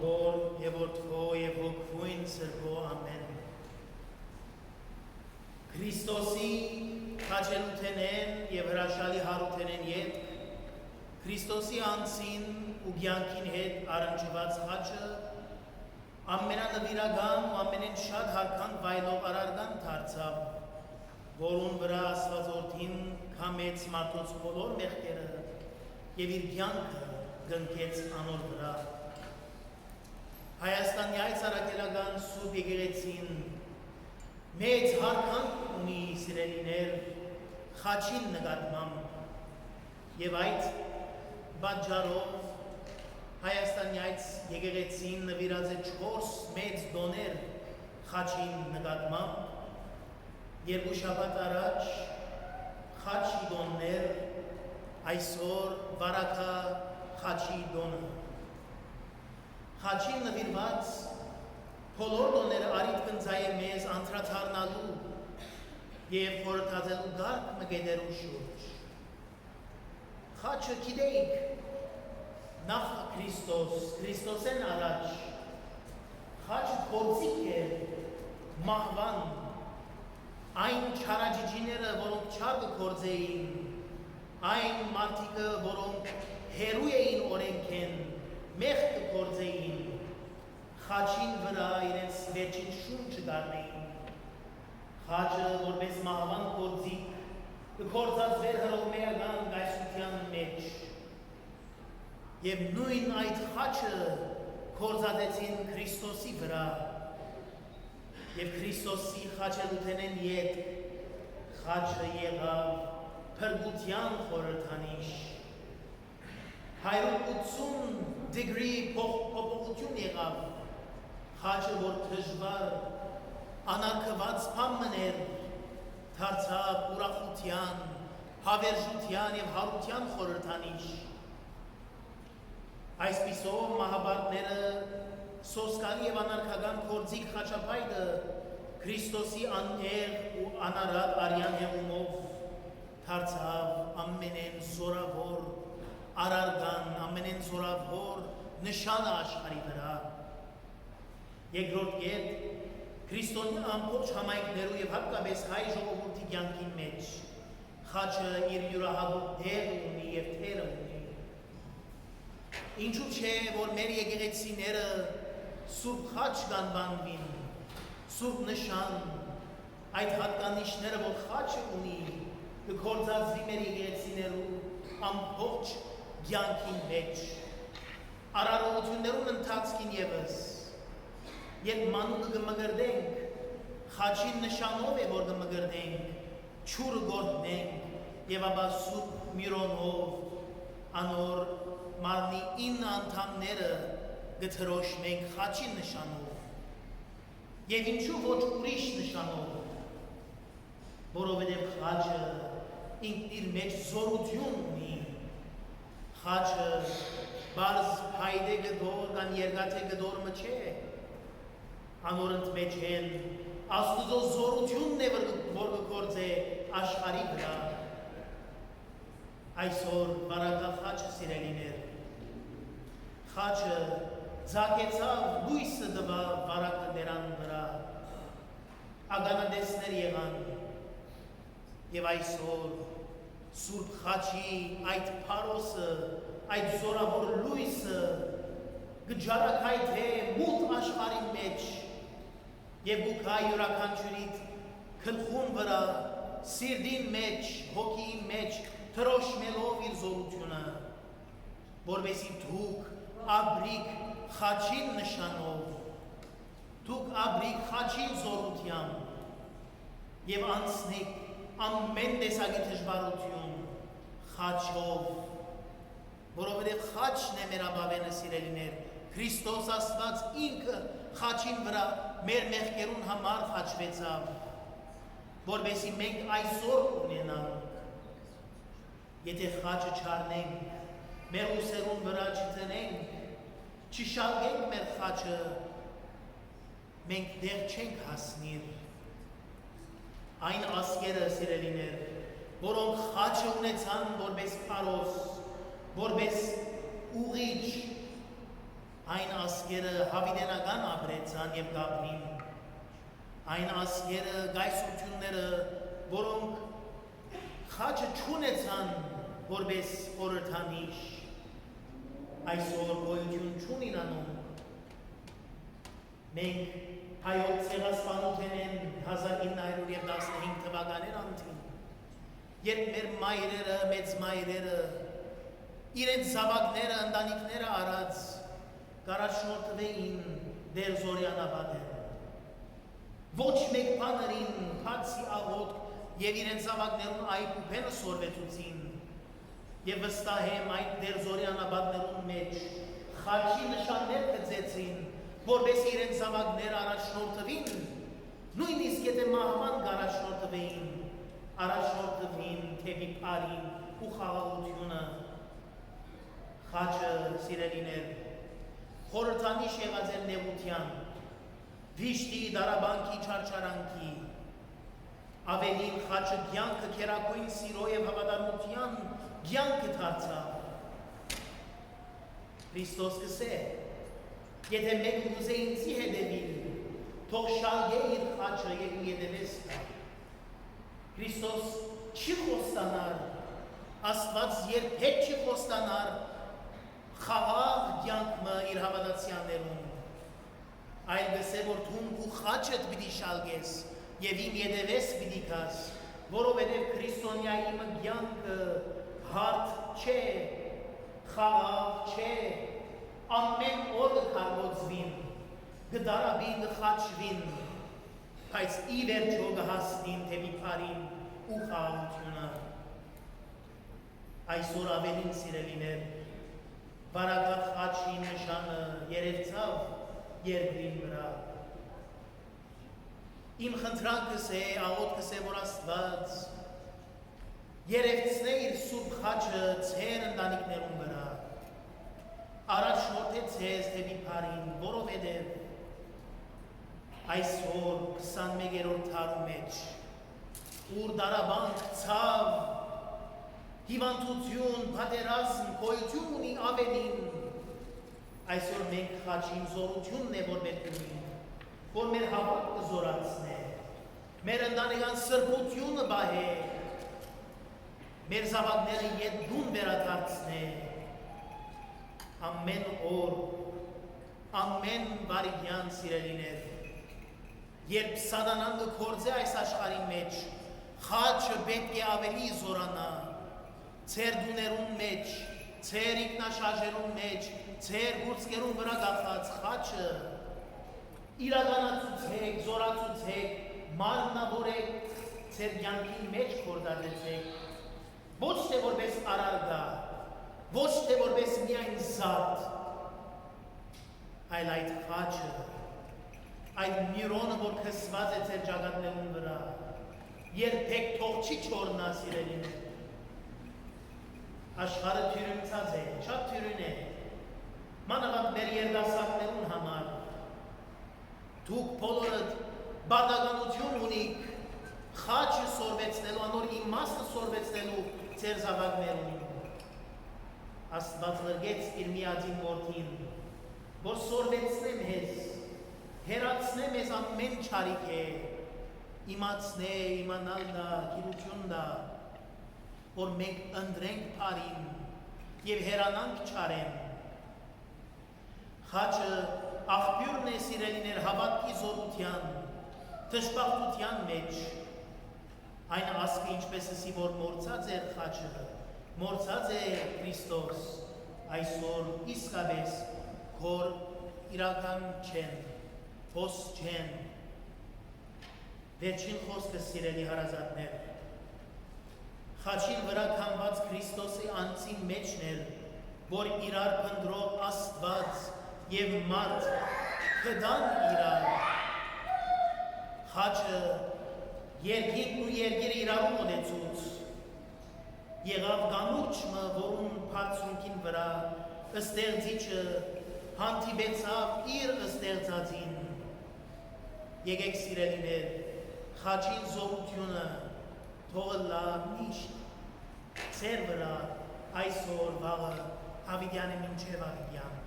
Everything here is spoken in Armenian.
Hոր եւ Որդու եւ Հոգուին Սրբո ամեն։ Քրիստոսի խաչելութենեն եւ հրաշալի հարութենեն ետ Քրիստոսի անցին ու կյանքին հետ առնչված խաչը ամենանվիրական ու ամենեն շատ հարքան վայլով արարգան դարձավ, որուն վրա Աստվածորդին կամեց մարդոց բոլոր մեղքերը եւ իր կյանքը գնքեց անոր վրա։ Հայաստանի այս առաքելական Սուրբ Եկեղեցին մեծ հարկանք ունի սիրելիներ խաչին նկատմամբ եւ այդ պատճառով Հայաստանի այս եկեղեցին նվիրած է 4 մեծ դոներ խաչին նկատմամբ երկու շաբաթ առաջ խաչի դոններ այսօր վարակա խաչի դոնը խաչին նվիրված բոլոր դոները արիտ կնձայ է մեզ անդրադառնալու եւ խորհրդածելու գարկ մգեդերու շուրջ խաչը գիտեիք նախ Քրիստոսեն առաջ խաչը գործիք է մահվան այն չարաջիջիները որոնք չար կգործեին այն մարդիկը որոնք հերու էին օրենքեն մեղք կգործեին խաչին վրա իրենց վերջին շունչը դառնեին խաչը որպես մահվան գործիք կգործածվեր հռոմեական կայսրության մեջ եւ նույն այդ խաչը գործածեցին Քրիստոսի վրա եւ Քրիստոսի խաչելութենեն ետ խաչը եղավ փրկության խորհրդանիշ 180 degree փոփոխություն եղավ խաչը որ դժվար անարգված բամներ դարձավ ուրախության հավերժության եւ հարության խորհրդանիշ այսպիսով մահաբարտները սոսկալի եւ անարգական կորձիկ խաչապայտը Քրիստոսի անհեղ ու անարատ արյան հեղումով դարձավ ամենեն զորավոր արարգան ամենեն զորավոր նշանը աշխարհի վրա երկրորդ կետ Քրիստոնյա ամբողջ համայնքներու եւ հատկապես հայ ժողովրդի կյանքին մեջ խաչը իր յուրահատուկ դեր ունի եւ թեր ունի ինչու՞ չէ որ մեր եկեղեցիները սուրբ խաչ կանվանվին սուրբ նշան այդ հատկանիշները որ խաչը ունի կգործածվի մեր եկեղեցիներու ամբողջ կյանքին մեջ արարողություններուն ընթացքին եւս երբ մանուկը կմգրդենք խաչին նշանով է որ կմգրդենք չուրը գործնենք եւ ապա սուրբ միրոնով անոր մարմնի 9 անդամները կթրոշնենք խաչին նշանով եւ ինչու ոչ ուրիշ նշանով որովհետեւ խաչը ինքն իր մեջ զորություն ունի խաչը բարձ հայդե գդոր կան երգաթե գդոր մը չէ անորընդ մեջ են աստուծո զորությունն է որ կգործե աշխարհի վրա այսօր բարակա խաչը սիրելիներ խաչը ձակեցավ լույսը դվա բարակը դերան վրա ագանադեսներ եղան եւ այսօր Սուրբ խաչի այդ փարոսը, այդ զորավոր լույսը գջարակայթե մութ աշխարհի մեջ եւ գուքայ յուրաքանչյուրիդ քնխուն վրա սիրդին մեջ, հոգիի մեջ թրոշմելով իր զորությունը, որովհետեւ դուք աբրիկ խաչին նշանով, դուք աբրիկ խաչին զորությամբ եւ անցնեք ամեն տեսակի դժվարություն խաչով որովհետև խաչն է մեր ապավենը սիրելիներ Քրիստոս Աստված ինքը խաչին վրա մեր մեղքերուն համար խաչվեցավ որովհետև մենք այսօր ունենանք եթե խաչը չառնենք մեր ուսերուն վրա չտնենք չշալգենք մեր խաչը մենք դեռ չենք հասնիր այն ասկերը սիրելիներ, որոնք խաչը ունեցան որպես փարոս, որպես ուղիչ, Այն ասկերը հավիտենական ապրեցան եւ գաբրին, այն ասկերը գայսությունները, որոնք խաչը չունեցան որպես խորհրդանիշ, այսօր գոյություն չունին անում։ Մենք հայոց ցեղասպանության են 1915 թվականին անտին, երբ մեր մայրերը, մեծ մայրերը իրենց զավակները, ընտանիքները արած կարաշնորթվեին դեր զորյանաբադերը։ Ոչ մեկ բաներին բացի աղոթք եւ իրենց զավակներուն այբ ու փենը սորվեցուցին եւ վստահ եմ այդ դեր զորյանաբադներուն մեջ խաչի նշաններ գծեցին, որպես իրենց զավակներ առաջնորդվին, նույնիսկ եթե մահվան առաջնորդվեին, առաջնորդվին թեպի բարին ու խաղաղությունը։ Խաչը սիրելիներ, խորհրդանիշ եղած էր նեղության, վիշտի դարաբանքի չարչարանքի, ավելին խաչը կյանքը քերակույն սիրո եւ հավատարմության կյանքը դարձավ։ Քրիստոս կսե, եթե մեկ ուզե ինձի հետևիլ, թող շալգե իր խաչը եւ ետևես կա։ Քրիստոս չի խոստանար, Աստված երբեք չի խոստանար խաղաղ կյանքը իր հավատացյալներուն, այլ գսե որ թունք ու խաչդ պիտի շալգես եւ իմ ետևես պիտի գաս, որովհետեւ քրիստոնյայի կյանքը հարթ չէ, խաղաղ չէ, ամեն օր կկարողացվին, կդարաբին, կխաչվին, բայց ի վերջո կհասնին թեպի բարին ու խաղաղությունը։ Այսօր ավելին սիրելիներ, բարակախ խաչի նշանը երևցավ երկրին վրա։ Իմ խնդրանքս է, աղոթքս է, որ Աստված երևցնե իր սուրբ խաչը ձեր ընտանիքներուն վրա, առաջնորդե ձեզ թեպի բարին, որովհետև այսօր 21-րդ դարու մեջ, ուր դարաբանք, ցավ, հիվանդություն, պատերազմ, գոյություն ունի ավելին, այսօր մենք խաչին զորությունն է, որ պետք ունի, որ մեր հավատքը զորացնե, մեր ընտանեկան սրբությունը բահե, մեր զավակները ետդուն վերադարձնե, ամեն օր, ամեն վարիգյան սիրելիներ, երբ սատանան կգործե այս աշխարհի մեջ, խաչը պետք է ավելի զորանա, ձեր դուներուն մեջ, ձեր ինքնաշարժերուն մեջ, ձեր գուրծքերուն վրա կախած խաչը իրականացուցեք, զորացուցեք, մարմնավորեք, ձեր կյանքի մեջ գործադրեցեք, ոչ թե որպես արարգա, ոչ թե որպես միայն զատ, այլ այդ խաչը, այդ միրոնը, որ քսված է ձեր ճակատներուն վրա, երբեք թող չի չորնա սիրելին։ Աշխարհը թյուրիմացած է, շատ թյուրին է, մանավանդ մեր երիտասարդներուն համար, դուք բոլորդ բադականություն ունիք, խաչը սորվեցնելու, անոր իմաստը սորվեցնելու ձեր զավակներուն։ Աստված լրգեց իր միածին որդին, որ սորվեցնե մեզ, հերացնե մեզ ամեն չարիք է, իմացնե, իմանալ դա, գիտություն դա, որ մենք ընտրենք բարին եւ հերանանք չարեն։ Խաչը աղբյուրն է սիրելիներ հավատքի զորության, դժբախտության մեջ, այն ասկը ինչպես ասի, որ մորցած էր խաչը, մորցած է Քրիստոս, այսօր իսկապես քոր իրական չեն, փոս չեն։ Վերջին խոսքը սիրելի հարազատներ, խաչին վրա քամված Քրիստոսի անձին մեջն էր, որ իրար փնտրող Աստված եւ մարդ կդան իրար։ Խաչը երկինքն ու երկիրը իրարու մոտեցուց, եղավ գանուրջը, որուն բարձունքին վրա ստեղծիչը հանդիպեցավ իր ստեղծածին։ Եկեք սիրելիներ, խաչին զորությունը թողը լա միշտ ձեր վրա այսօր վաղը հավիտյանը մինչև հավիտյան։